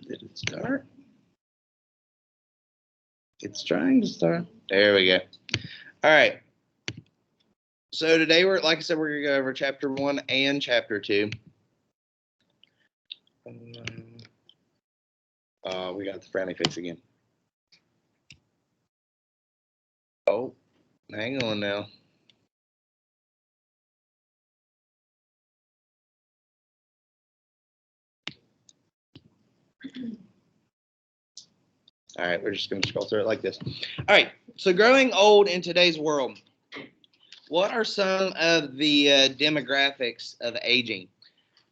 Did it start? It's trying to start. There we go. All right. So today like I said, we're gonna go over chapter 1 and chapter 2. We got the frowny face again. Oh, hang on now. All right, we're just going to scroll through it like this. All right, so growing old in today's world, what are some of the demographics of aging?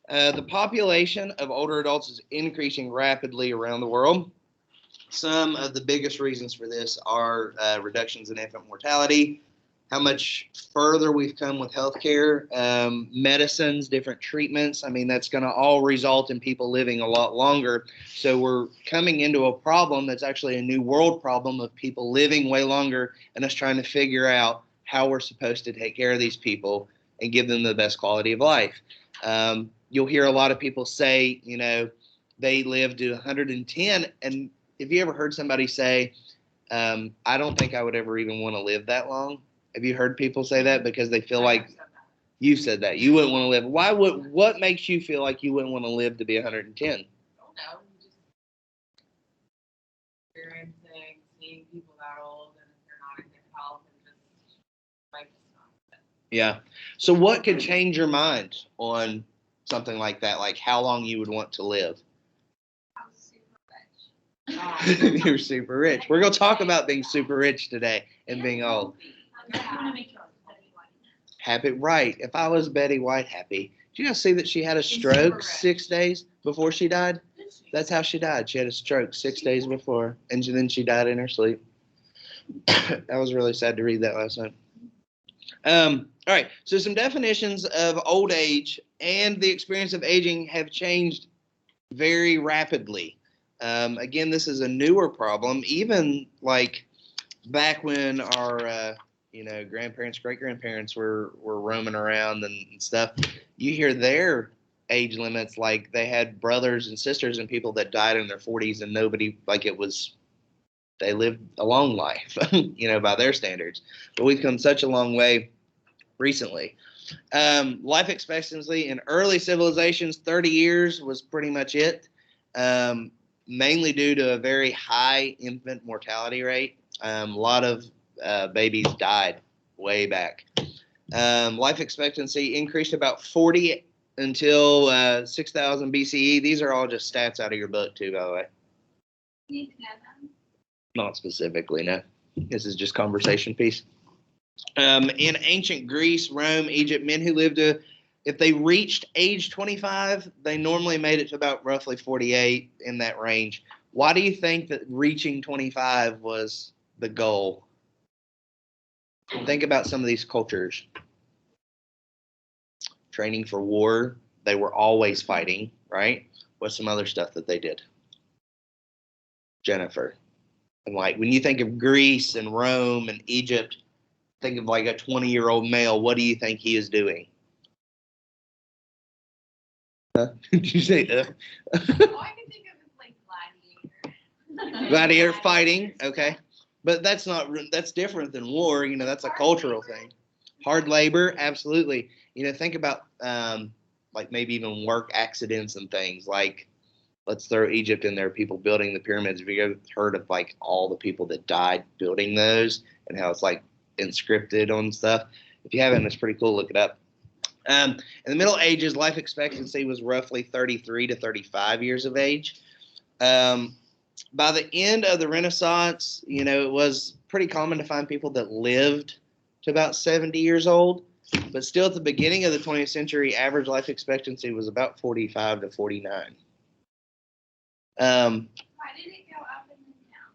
The population of older adults is increasing rapidly around the world. Some of the biggest reasons for this are reductions in infant mortality, how much further we've come with healthcare, medicines, different treatments. I mean, that's going to all result in people living a lot longer. So we're coming into a problem that's actually a new world problem of people living way longer and us trying to figure out how we're supposed to take care of these people and give them the best quality of life. You'll hear a lot of people say, you know, they live to 110. And have you ever heard somebody say, I don't think I would ever even want to live that long? Have you heard people say that because they feel like you've said that you wouldn't want to live? What makes you feel like you wouldn't want to live to be 110? I don't know. Just experiencing, seeing people that old and if they're not in good health and just life is not. Yeah. So what could change your mind on something like that? Like how long you would want to live? I'm super rich. You're super rich. We're going to talk about being super rich today and being old. Happy, right. If I was Betty White, happy. Did you guys see that she had a stroke 6 days before she died? That's how she died. She had a stroke 6 days before, and then she died in her sleep. That was really sad to read that last night. All right, so some definitions of old age and the experience of aging have changed very rapidly. Again, this is a newer problem. Even like back when our grandparents, great-grandparents were roaming around and stuff, you hear their age limits, like they had brothers and sisters and people that died in their 40s and nobody, like they lived a long life, by their standards. But we've come such a long way recently. Life expectancy in early civilizations, 30 years was pretty much it, mainly due to a very high infant mortality rate. A lot of babies died way back. Life expectancy increased about 40 until 6000 BCE. These are all just stats out of your book, too, by the way. You need to know them. Not specifically, no. This is just conversation piece. In ancient Greece, Rome, Egypt, men who lived if they reached age 25, they normally made it to about roughly 48, in that range. Why do you think that reaching 25 was the goal? Think about some of these cultures. Training for war. They were always fighting, right? What's some other stuff that they did? Jennifer. And like when you think of Greece and Rome and Egypt, think of like a 20-year-old male. What do you think he is doing? Did you say All I can think of is like gladiator. gladiator fighting? Okay. But that's different than war. That's a cultural thing. Hard labor, absolutely. Think about like maybe even work accidents and things. Like, let's throw Egypt in there. People building the pyramids. Have you ever heard of like all the people that died building those and how it's like inscripted on stuff? If you haven't, it's pretty cool. Look it up. In the Middle Ages, life expectancy was roughly 33 to 35 years of age. By the end of the Renaissance, it was pretty common to find people that lived to about 70 years old. But still, at the beginning of the 20th century, average life expectancy was about 45 to 49. Why did it go up and then down?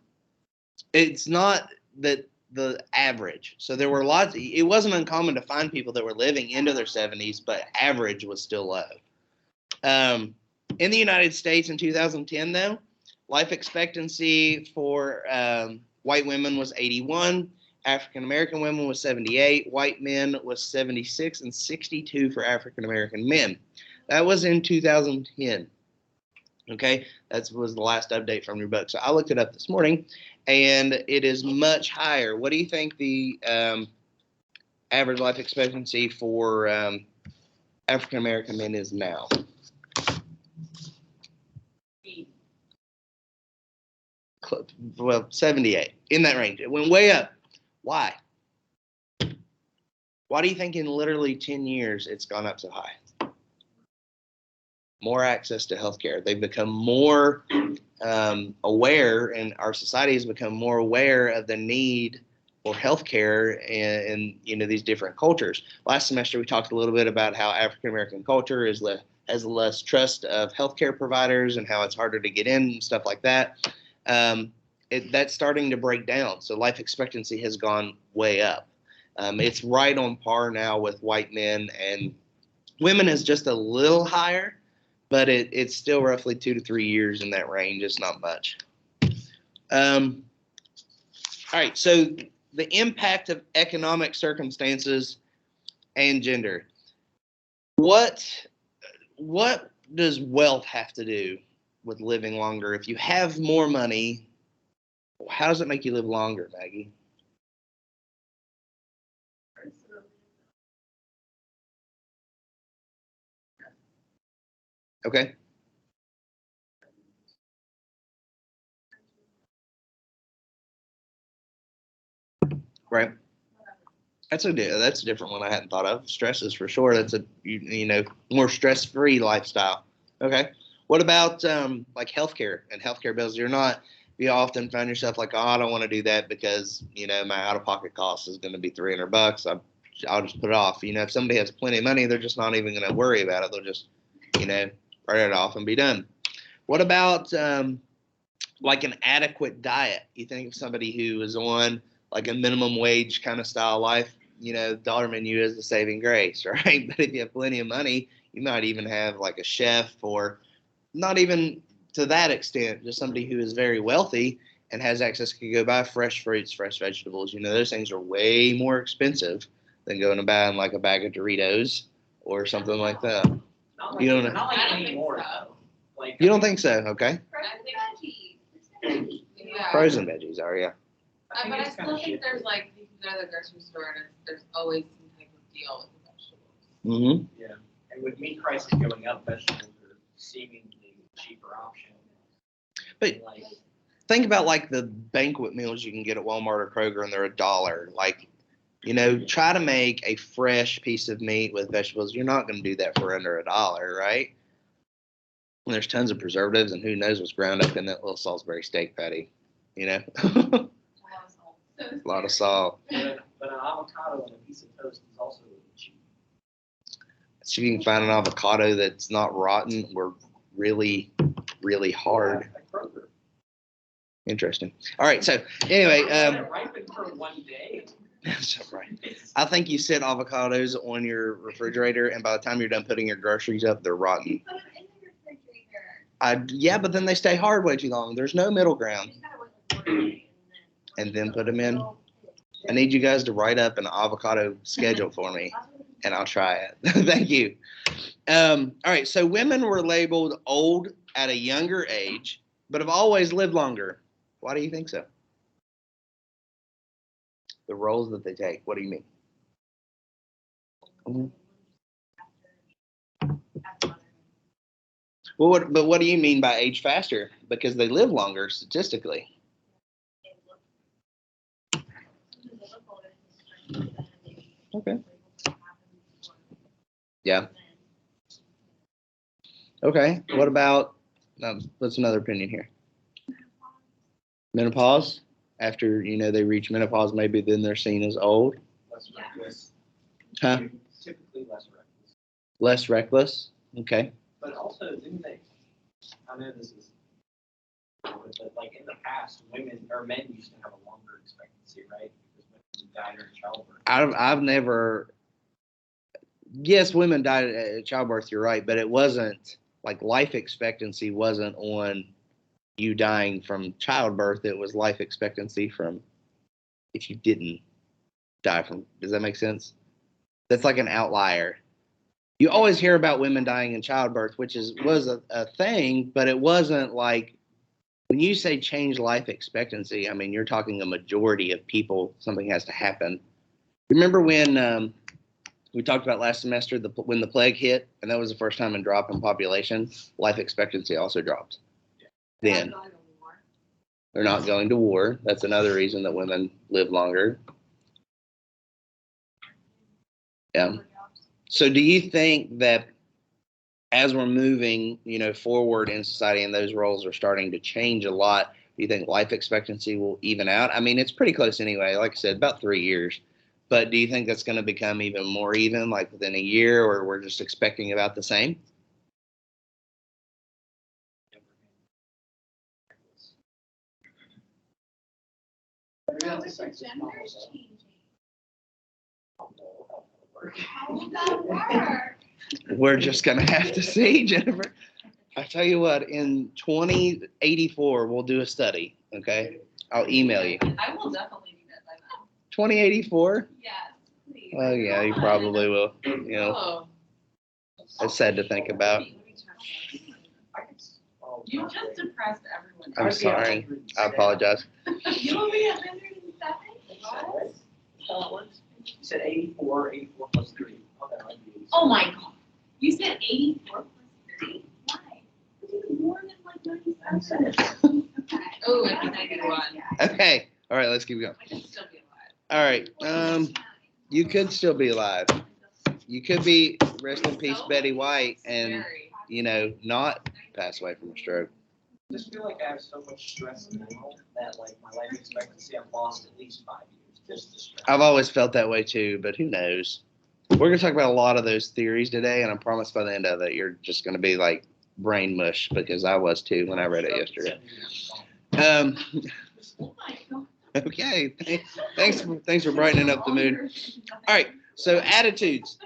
It's not that the average. So there were lots. It wasn't uncommon to find people that were living into their 70s, but average was still low. In the United States in 2010, though, life expectancy for white women was 81. African American women was 78, white men was 76, and 62 for African American men. That was in 2010. Okay, that was the last update from your book. So I looked it up this morning, and it is much higher. What do you think the average life expectancy for African American men is now? Well, 78, in that range. It went way up. Why? Why do you think in literally 10 years it's gone up so high? More access to healthcare. They've become more aware, and our society has become more aware of the need for healthcare in these different cultures. Last semester we talked a little bit about how African American culture has less trust of healthcare providers and how it's harder to get in and stuff like that. That's starting to break down. So life expectancy has gone way up. It's right on par now with white men, and women is just a little higher, but it's still roughly 2 to 3 years in that range. It's not much. All right, so the impact of economic circumstances and gender. What does wealth have to do with living longer? If you have more money, how does it make you live longer, Maggie? Okay. Right. That's a different one I hadn't thought of. Stresses for sure. That's a more stress-free lifestyle. Okay. What about like healthcare and healthcare bills? You often find yourself like, oh, I don't want to do that because my out-of-pocket cost is going to be $300. I'll just put it off. If somebody has plenty of money, they're just not even going to worry about it. They'll just write it off and be done. What about like an adequate diet? You think of somebody who is on like a minimum wage kind of style life, dollar menu is the saving grace, right? But if you have plenty of money, you might even have like a chef, or not even to that extent, just somebody who is very wealthy and has access to go buy fresh fruits, fresh vegetables. Those things are way more expensive than going to buy like a bag of Doritos or something like that. You don't know? Not like anymore. You don't think so? Okay. Yeah. Frozen veggies are, yeah. But I still think there's like, you can go to the grocery store and there's always some type of deal with the vegetables. Mm-hmm. Yeah, and with meat prices going up, vegetables are seemingly a cheaper option. But think about like the banquet meals you can get at Walmart or Kroger, and they're $1. Like, try to make a fresh piece of meat with vegetables. You're not going to do that for under $1, right? And there's tons of preservatives, and who knows what's ground up in that little Salisbury steak patty, A lot of salt. But an avocado and a piece of toast is also really cheap. So you can find an avocado that's not rotten or really, really hard. Interesting. All right. So anyway, ripened for one day. That's right. I think you set avocados on your refrigerator, and by the time you're done putting your groceries up, they're rotten. Yeah, but then they stay hard way too long. There's no middle ground. And then put them in. I need you guys to write up an avocado schedule for me, and I'll try it. Thank you. All right. So women were labeled old at a younger age, but have always lived longer. Why do you think so? The roles that they take. What do you mean? Mm-hmm. Well, what do you mean by age faster? Because they live longer statistically. Okay. Yeah. Okay. What about, what's another opinion here? Menopause? After, they reach menopause, maybe then they're seen as old? Less reckless. Huh? Typically less reckless. Less reckless? Okay. But also, didn't they, I know this is, but like in the past, women or men used to have a longer expectancy, right? Because women died during childbirth. I've never, yes, women died at childbirth, you're right, but it wasn't, like life expectancy wasn't on you dying from childbirth. It was life expectancy from if you didn't die from. Does that make sense? That's like an outlier. You always hear about women dying in childbirth, which was a thing, but it wasn't like when you say change life expectancy. I mean, you're talking a majority of people. Something has to happen. Remember when we talked about last semester when the plague hit, and that was the first time in drop in population. Life expectancy also dropped. Then they're not going to war. That's another reason that women live longer. Yeah. So do you think that as we're moving, forward in society and those roles are starting to change a lot, do you think life expectancy will even out? I mean, it's pretty close anyway. Like I said, about 3 years. But do you think that's going to become even more even, like within a year, or we're just expecting about the same? How is the genders changing? How will that work? We're just going to have to see, Jennifer. I tell you what, in 2084, we'll do a study, okay? I'll email you. I will definitely do that by then. 2084? Yes, please. Oh, yeah, you probably will. Oh. It's sad to think about. Let me check this. You just depressed everyone. I'm sorry. I apologize. You will be 107? What? How it works? You said 84 plus 3. Okay, I'll do these. Oh my God. You said 84 plus 3? Why? It's even more than like 97. Okay. Oh, it'd be 91. Okay. All right, let's keep going. I can still be alive. All right. You could still be alive. You could be, rest in peace, Betty White, and, Scary. not pass away from a stroke. I just feel like I have so much stress now that like my life expectancy, I've lost at least 5 years. Just the stress. I've always felt that way too, but who knows? We're going to talk about a lot of those theories today, and I promise by the end of it, you're just going to be like brain mush, because I was too when I read it yesterday. Oh my God. Okay. Thanks for brightening up the mood. All right. So attitudes.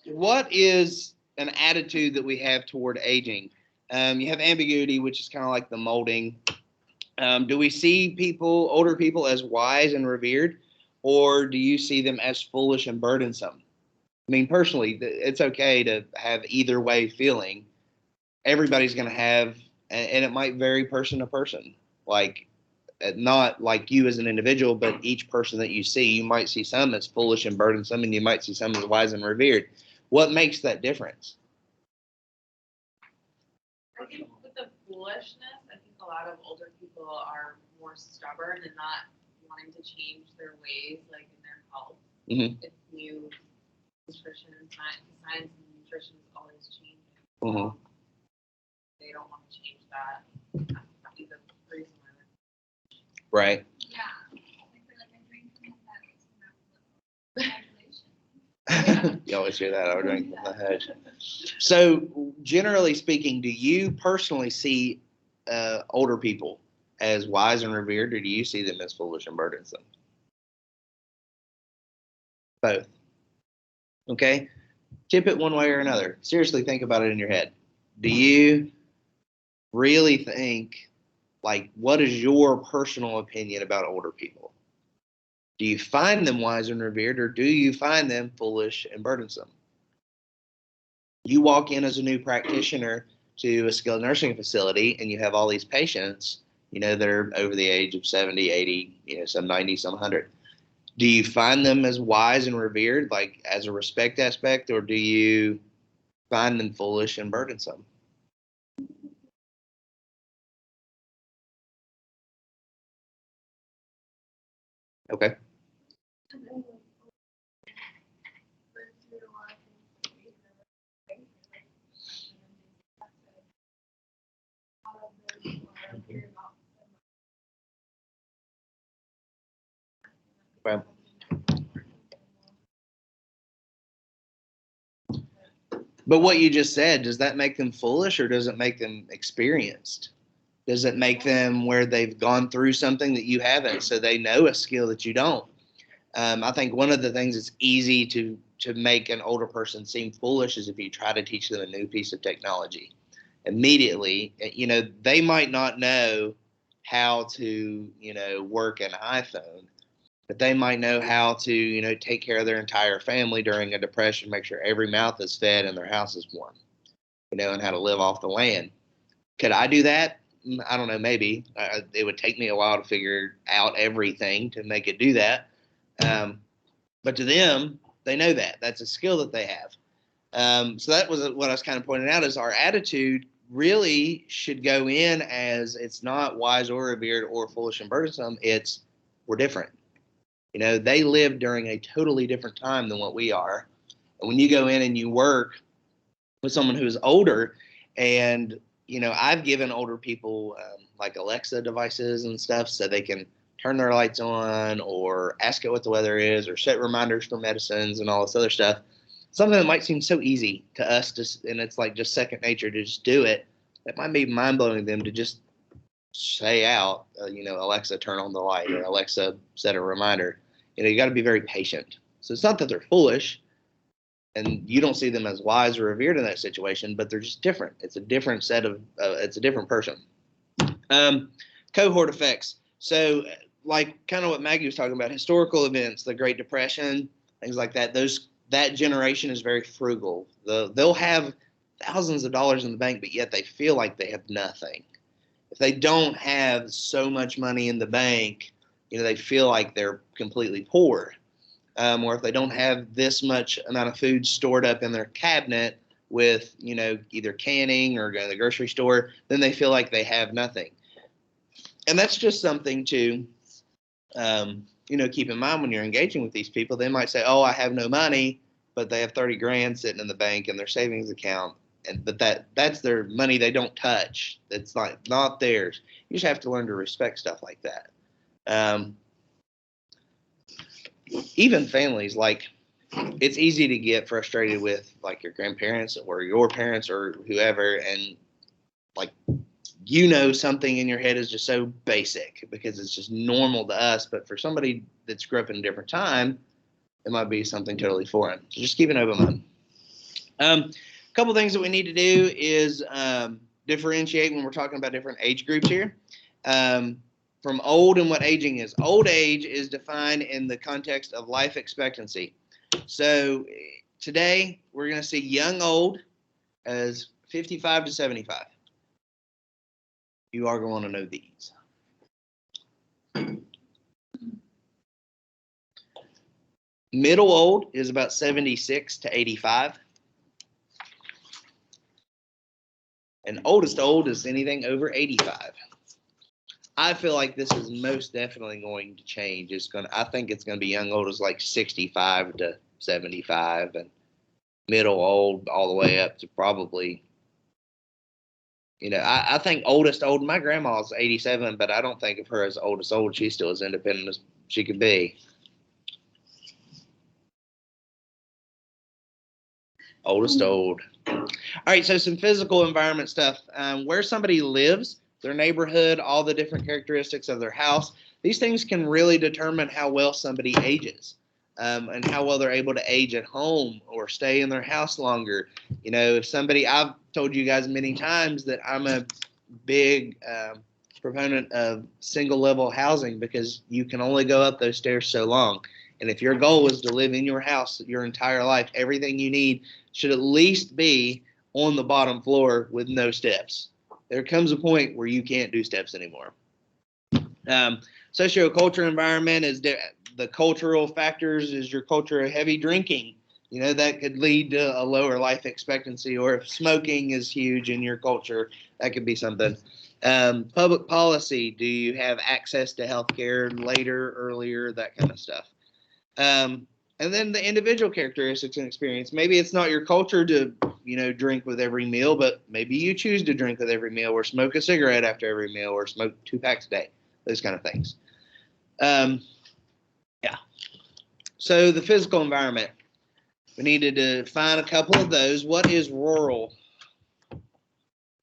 What is an attitude that we have toward aging? You have ambiguity, which is kind of like the molding. Do we see older people as wise and revered, or do you see them as foolish and burdensome? I mean, personally, it's okay to have either way feeling. Everybody's going to have, and it might vary person to person. Like, not like you as an individual, but each person that you see, you might see some as foolish and burdensome, and you might see some as wise and revered. What makes that difference? I think with the foolishness, I think a lot of older people are more stubborn and not wanting to change their ways, like in their health. Mhm. It's new nutrition and science and nutrition is always changing. Mhm. They don't want to change that. That'd be the reason why they're Right. Yeah. I feel like I drink from that when I was little. Congratulations. You always hear that. I would drink from the hedge. So, generally speaking, do you personally see older people as wise and revered, or do you see them as foolish and burdensome? Both. Okay. Tip it one way or another. Seriously, think about it in your head. Do you really think, like, what is your personal opinion about older people? Do you find them wise and revered, or do you find them foolish and burdensome? You walk in as a new practitioner to a skilled nursing facility, and you have all these patients, that are over the age of 70, 80, some 90, some 100. Do you find them as wise and revered, like as a respect aspect, or do you find them foolish and burdensome? Okay. Well, but what you just said, does that make them foolish, or does it make them experienced? Does it make them where they've gone through something that you haven't, so they know a skill that you don't? I think one of the things that's easy to make an older person seem foolish is if you try to teach them a new piece of technology. Immediately, they might not know how to, work an iPhone, but they might know how to, take care of their entire family during a depression, make sure every mouth is fed and their house is warm, and how to live off the land. Could I do that? I don't know, maybe. It would take me a while to figure out everything to make it do that. But to them, they know that. That's a skill that they have. So that was what I was kind of pointing out, is our attitude really should go in as it's not wise or revered or foolish and burdensome. It's we're different. They live during a totally different time than what we are. And when you go in and you work with someone who is older, and I've given older people like Alexa devices and stuff so they can turn their lights on or ask it what the weather is or set reminders for medicines and all this other stuff. Something that might seem so easy to us, and it's like just second nature to just do it. It might be mind blowing to them to just say out, Alexa, turn on the light, or Alexa, set a reminder. You got to be very patient. So it's not that they're foolish, and you don't see them as wise or revered in that situation, but they're just different. It's a different set of, it's a different person. Cohort effects. So like kind of what Maggie was talking about, historical events, the Great Depression, things like that. That generation is very frugal. They'll have thousands of dollars in the bank, but yet they feel like they have nothing. If they don't have so much money in the bank, they feel like they're completely poor. Or if they don't have this much amount of food stored up in their cabinet with, either canning or going to the grocery store, then they feel like they have nothing. And that's just something to, keep in mind when you're engaging with these people. They might say, oh, I have no money, but they have 30 grand sitting in the bank in their savings account. But that's their money they don't touch. It's not theirs. You just have to learn to respect stuff like that. Even families, like, it's easy to get frustrated with like your grandparents or your parents or whoever, and like, something in your head is just so basic because it's just normal to us, but for somebody that's grew up in a different time, it might be something totally foreign. So just keep an open mind. A couple things that we need to do is differentiate when we're talking about different age groups here. From old and what aging is. Old age is defined in the context of life expectancy. So today we're going to see young old as 55 to 75. You are going to know these. Middle old is about 76 to 85. And oldest old is anything over 85. I feel like this is most definitely going to change. I think it's going to be young old is like 65 to 75, and middle old all the way up to probably, I think oldest old, my grandma's 87, but I don't think of her as oldest old. She's still as independent as she could be. Oldest old. All right, so some physical environment stuff. Where somebody lives, their neighborhood, all the different characteristics of their house. These things can really determine how well somebody ages, and how well they're able to age at home or stay in their house longer. I've told you guys many times that I'm a big proponent of single level housing because you can only go up those stairs so long. And if your goal is to live in your house your entire life, everything you need should at least be on the bottom floor with no steps. There comes a point where you can't do steps anymore. Sociocultural environment is the cultural factors. Is your culture of heavy drinking? That could lead to a lower life expectancy. Or if smoking is huge in your culture, that could be something. Public policy. Do you have access to health care later, earlier, that kind of stuff. And then the individual characteristics and experience. Maybe it's not your culture to, drink with every meal, but maybe you choose to drink with every meal or smoke a cigarette after every meal or smoke 2 packs a day, those kind of things. Yeah. So the physical environment, we needed to find a couple of those. What is rural?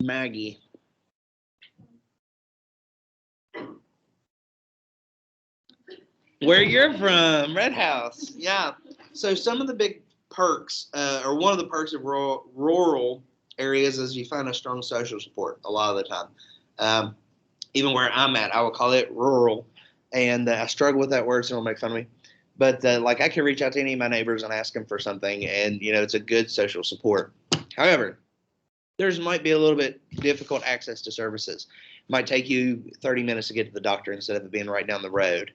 Maggie. Where you're from, Red House. Yeah. So some of the big perks, or one of the perks of rural areas is you find a strong social support a lot of the time. Even where I'm at, I would call it rural. And I struggle with that word, so don't make fun of me. But like I can reach out to any of my neighbors and ask them for something, and it's a good social support. However, there's might be a little bit difficult access to services. It might take you 30 minutes to get to the doctor instead of it being right down the road.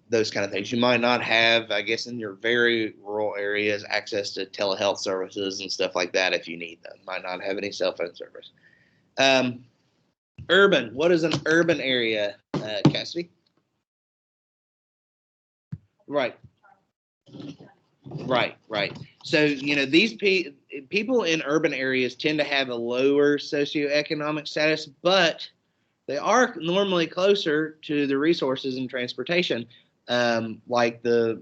Those kind of things. You might not have, I guess, in your very rural areas, access to telehealth services and stuff like that if you need them. Might not have any cell phone service. Urban. What is an urban area, Cassidy? Right. Right. So, these people in urban areas tend to have a lower socioeconomic status, but they are normally closer to the resources and transportation, like the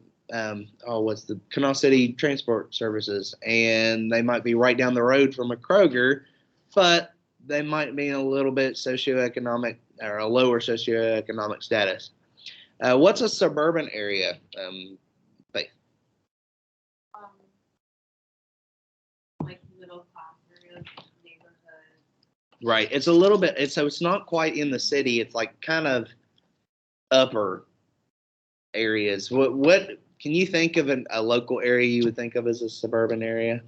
what's the Canal City Transport Services, and they might be right down the road from a Kroger, but they might be in a little bit socioeconomic or a lower socioeconomic status. What's a suburban area? Like middle class areas, neighborhood. Right. It's a little bit. It's not quite in the city. It's like kind of upper areas. What can you think of a local area you would think of as a suburban area?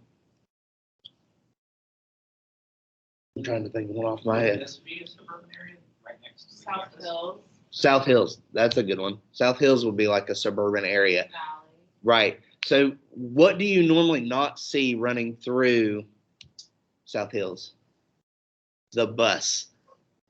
I'm trying to think of one off my head. This would be a suburban area right next to the South campus. Hills, South Hills. That's a good one. South Hills would be like a suburban area. Valley. Right. So what do you normally not see running through South Hills? The bus.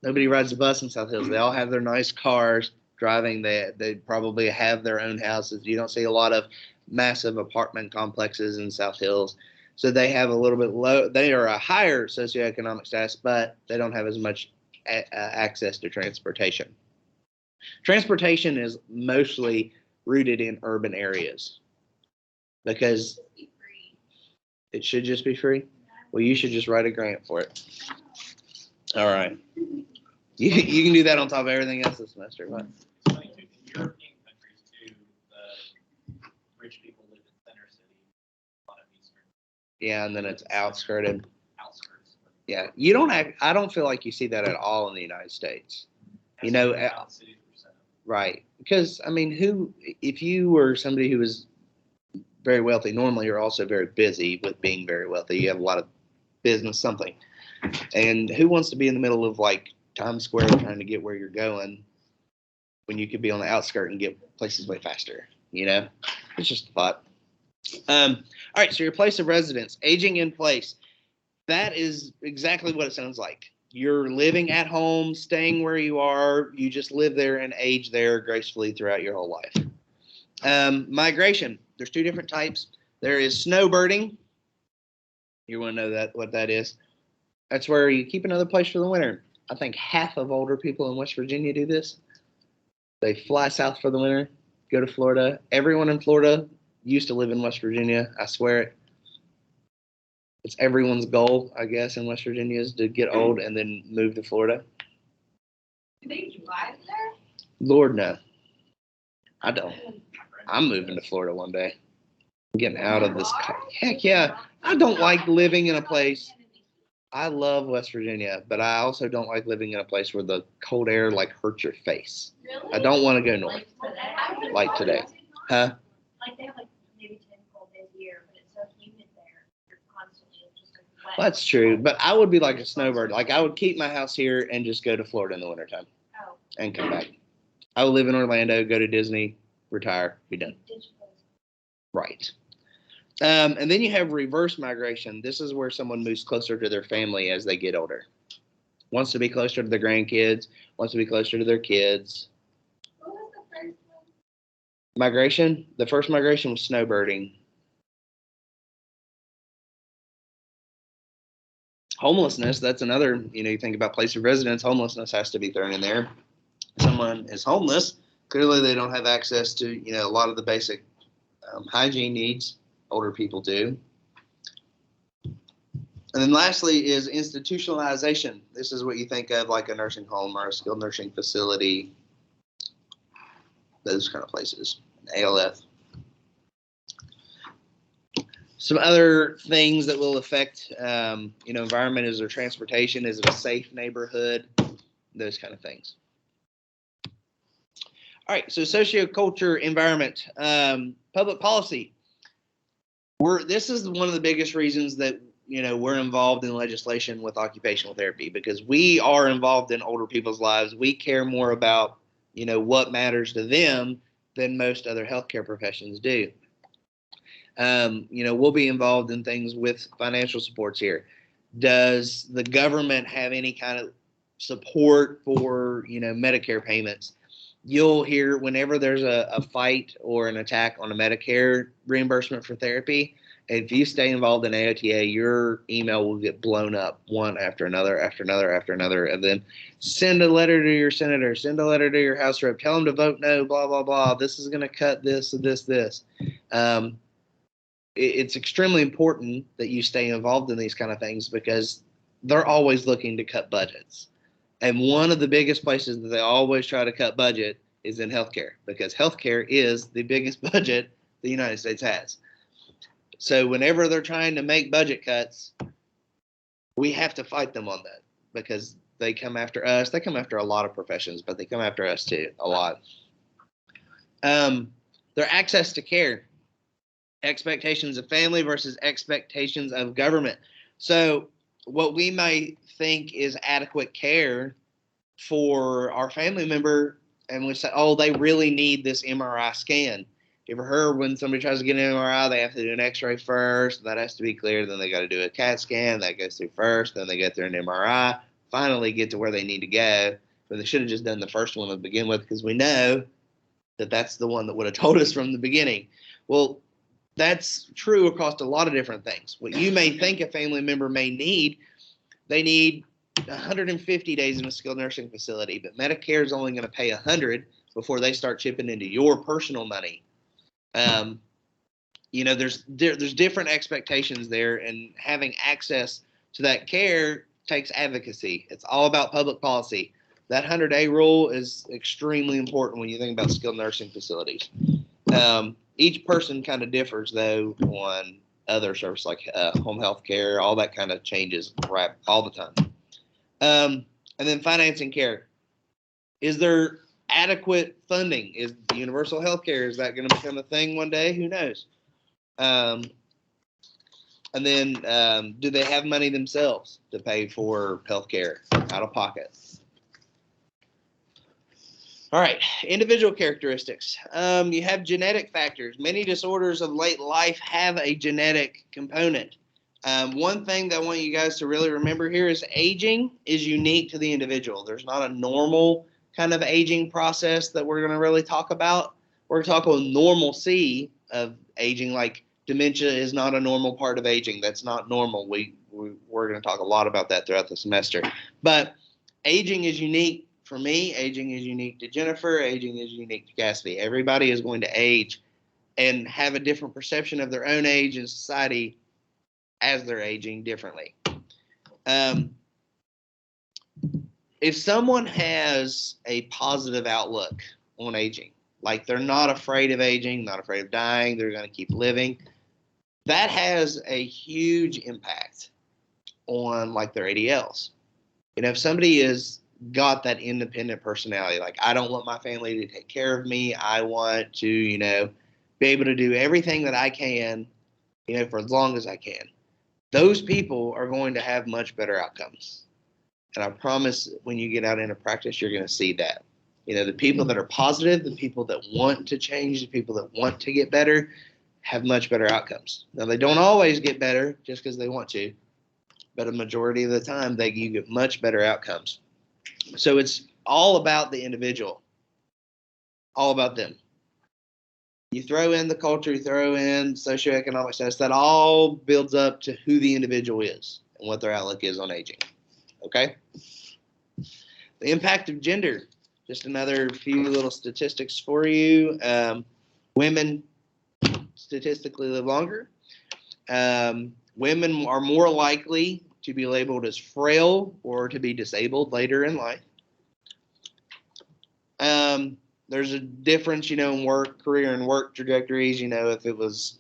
Nobody rides the bus in South Hills. They all have their nice cars driving. They probably have their own houses. You don't see a lot of massive apartment complexes in South Hills. So they have a little bit low. They are a higher socioeconomic status, but they don't have as much access to transportation. Transportation is mostly rooted in urban areas because it should just be free. Well, you should just write a grant for it. All right. You can do that on top of everything else this semester. But. It's funny too, in European countries too, the rich people live in center city, a lot of eastern Yeah, and then it's outskirted. outskirts. Yeah, I don't feel like you see that at all in the United States. Cities were set up. Right? Because I mean, if you were somebody who was very wealthy, normally you're also very busy with being very wealthy. You have a lot of business, something. And who wants to be in the middle of like Times Square trying to get where you're going when you could be on the outskirt and get places way faster? It's just a thought. All right, so your place of residence, aging in place. That is exactly what it sounds like. You're living at home, staying where you are. You just live there and age there gracefully throughout your whole life. Migration. There's two different types. There is snowbirding. You want to know what that is? That's where you keep another place for the winter. I think half of older people in West Virginia do this. They fly south for the winter, go to Florida. Everyone in Florida used to live in West Virginia. I swear it. It's everyone's goal, I guess, in West Virginia is to get old and then move to Florida. Do they drive there? Lord, no. I don't. I'm moving to Florida one day. I'm getting out of this. Heck yeah. I don't like living in a place. I love West Virginia, but I also don't like living in a place where the cold air like hurts your face. Really? I don't want to go north. Like today. Huh? Like they have like maybe 10 cold days a year, but it's so humid there. You're constantly just like wet. Well, that's true, but I would be like a snowbird. Like I would keep my house here and just go to Florida in the wintertime Oh. and come back. I would live in Orlando, go to Disney, retire, be done. Right. And then you have reverse migration. This is where someone moves closer to their family as they get older. Wants to be closer to their grandkids, wants to be closer to their kids. What was the first one? Migration, the first migration was snowbirding. Homelessness, that's another, you think about place of residence, homelessness has to be thrown in there. Someone is homeless, clearly they don't have access to, a lot of the basic hygiene needs older people do. And then lastly is institutionalization. This is what you think of like a nursing home or a skilled nursing facility, those kind of places, ALF. Some other things that will affect, environment. Is there transportation? Is it a safe neighborhood? Those kind of things. All right, so socioculture, environment, public policy. This is one of the biggest reasons that we're involved in legislation with occupational therapy, because we are involved in older people's lives. We care more about what matters to them than most other healthcare professions do. We'll be involved in things with financial supports here. Does the government have any kind of support for Medicare payments? You'll hear whenever there's a fight or an attack on a Medicare reimbursement for therapy, if you stay involved in AOTA, your email will get blown up one after another, after another, after another, and then send a letter to your senator, send a letter to your House rep, tell them to vote no, blah, blah, blah. This is going to cut this, this. It's extremely important that you stay involved in these kind of things, because they're always looking to cut budgets. And one of the biggest places that they always try to cut budget is in healthcare, because healthcare is the biggest budget the United States has. So whenever they're trying to make budget cuts, we have to fight them on that, because they come after us. They come after a lot of professions, but they come after us too, a lot. Their access to care, expectations of family versus expectations of government. So what we might think is adequate care for our family member, and we say, oh, they really need this MRI scan. You ever heard when somebody tries to get an MRI, they have to do an X-ray first? That has to be clear. Then they got to do a CAT scan. That goes through first. Then they get through an MRI. Finally get to where they need to go. But they should have just done the first one to begin with, because we know that that's the one that would have told us from the beginning. Well, that's true across a lot of different things. What you may think a family member may need, they need 150 days in a skilled nursing facility, but Medicare is only going to pay 100 before they start chipping into your personal money. There's different expectations there, and having access to that care takes advocacy. It's all about public policy. That 100-day rule is extremely important when you think about skilled nursing facilities. Each person kind of differs, though, on other services like home health care. All that kind of changes right all the time. And then financing care. Is there adequate funding? Is universal health care, is that going to become a thing one day? Who knows? And then do they have money themselves to pay for health care out of pocket? All right, individual characteristics. You have genetic factors. Many disorders of late life have a genetic component. One thing that I want you guys to really remember here is aging is unique to the individual. There's not a normal kind of aging process that we're going to really talk about. We're talking about normalcy of aging, like dementia is not a normal part of aging. That's not normal. We're going to talk a lot about that throughout the semester. But aging is unique. For me, aging is unique to Jennifer. Aging is unique to Cassidy. Everybody is going to age and have a different perception of their own age in society as they're aging differently. If someone has a positive outlook on aging, like they're not afraid of aging, not afraid of dying, they're going to keep living, that has a huge impact on like their ADLs. If somebody is got that independent personality, like I don't want my family to take care of me, I want to, be able to do everything that I can, for as long as I can. Those people are going to have much better outcomes. And I promise when you get out into practice, you're going to see that. The people that are positive, the people that want to change, the people that want to get better have much better outcomes. Now, they don't always get better just because they want to, but a majority of the time, you get much better outcomes. So it's all about the individual, all about them. You throw in the culture, you throw in socioeconomic status, that all builds up to who the individual is and what their outlook is on aging. Okay? The impact of gender, just another few little statistics for you. Women statistically live longer. Women are more likely to be labeled as frail or to be disabled later in life. There's a difference, in career and work trajectories. If it was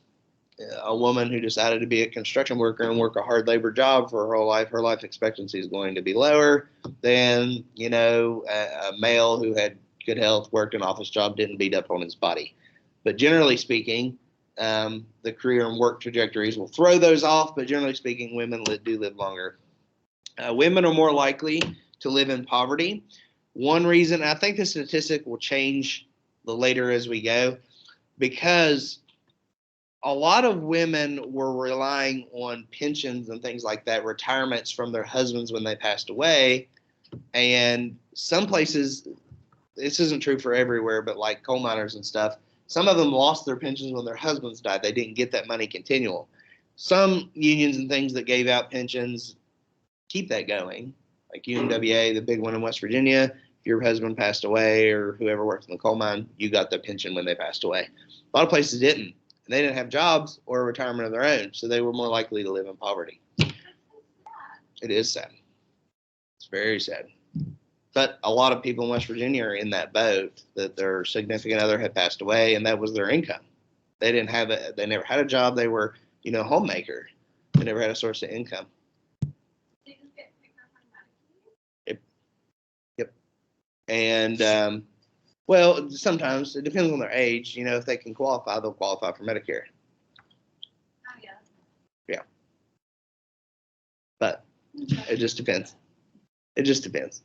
a woman who decided to be a construction worker and work a hard labor job for her whole life, her life expectancy is going to be lower than, a male who had good health, worked an office job, didn't beat up on his body. But generally speaking, the career and work trajectories will throw those off, but generally speaking, women do live longer. Women are more likely to live in poverty. One reason, I think the statistic will change the later as we go, because a lot of women were relying on pensions and things like that, retirements from their husbands when they passed away. And some places, this isn't true for everywhere, but like coal miners and stuff, some of them lost their pensions when their husbands died. They didn't get that money continual. Some unions and things that gave out pensions keep that going, like UMWA, the big one in West Virginia. If your husband passed away or whoever worked in the coal mine, you got the pension when they passed away. A lot of places didn't. And they didn't have jobs or a retirement of their own, so they were more likely to live in poverty. It is sad. It's very sad. But a lot of people in West Virginia are in that boat, that their significant other had passed away and that was their income. They didn't have it. They never had a job. They were, a homemaker. They never had a source of income. They just get picked up on Medicaid? Yep. And, well, sometimes it depends on their age. If they can qualify, they'll qualify for Medicare. Oh, yeah. Yeah. But it just depends. It just depends.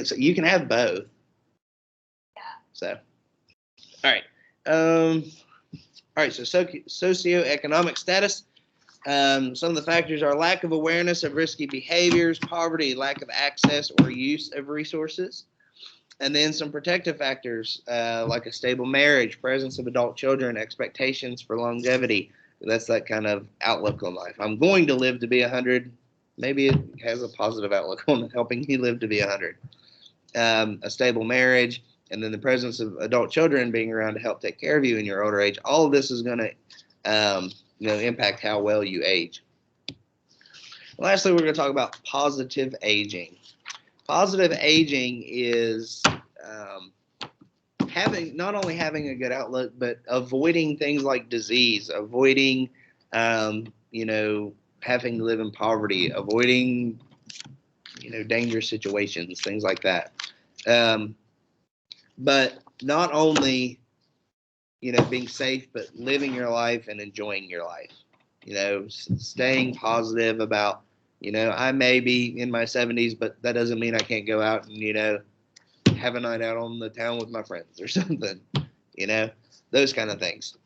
So you can have both. Yeah. So, all right. All right. So socioeconomic status. Some of the factors are lack of awareness of risky behaviors, poverty, lack of access or use of resources. And then some protective factors like a stable marriage, presence of adult children, expectations for longevity. That's that kind of outlook on life. I'm going to live to be 100. Maybe it has a positive outlook on helping you live to be 100. A stable marriage, and then the presence of adult children being around to help take care of you in your older age. All of this is going to impact how well you age. Lastly, we're going to talk about positive aging. Positive aging is not only having a good outlook, but avoiding things like disease, avoiding, having to live in poverty, avoiding, dangerous situations, things like that. But not only, being safe, but living your life and enjoying your life. Staying positive about, I may be in my 70s, but that doesn't mean I can't go out and, have a night out on the town with my friends or something, those kind of things.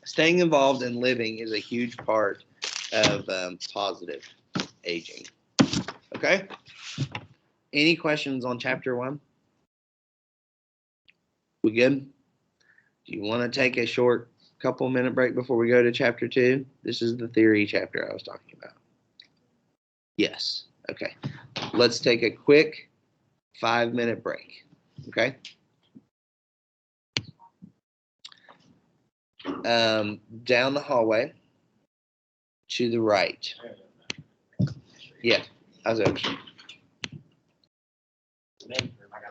Staying involved in living is a huge part of positive aging. Okay? Any questions on chapter 1? We good? Do you want to take a short couple minute break before we go to chapter 2? This is the theory chapter I was talking about. Yes. Okay. Let's take a quick 5-minute break. Okay. Down the hallway to the right. Yeah. How's that?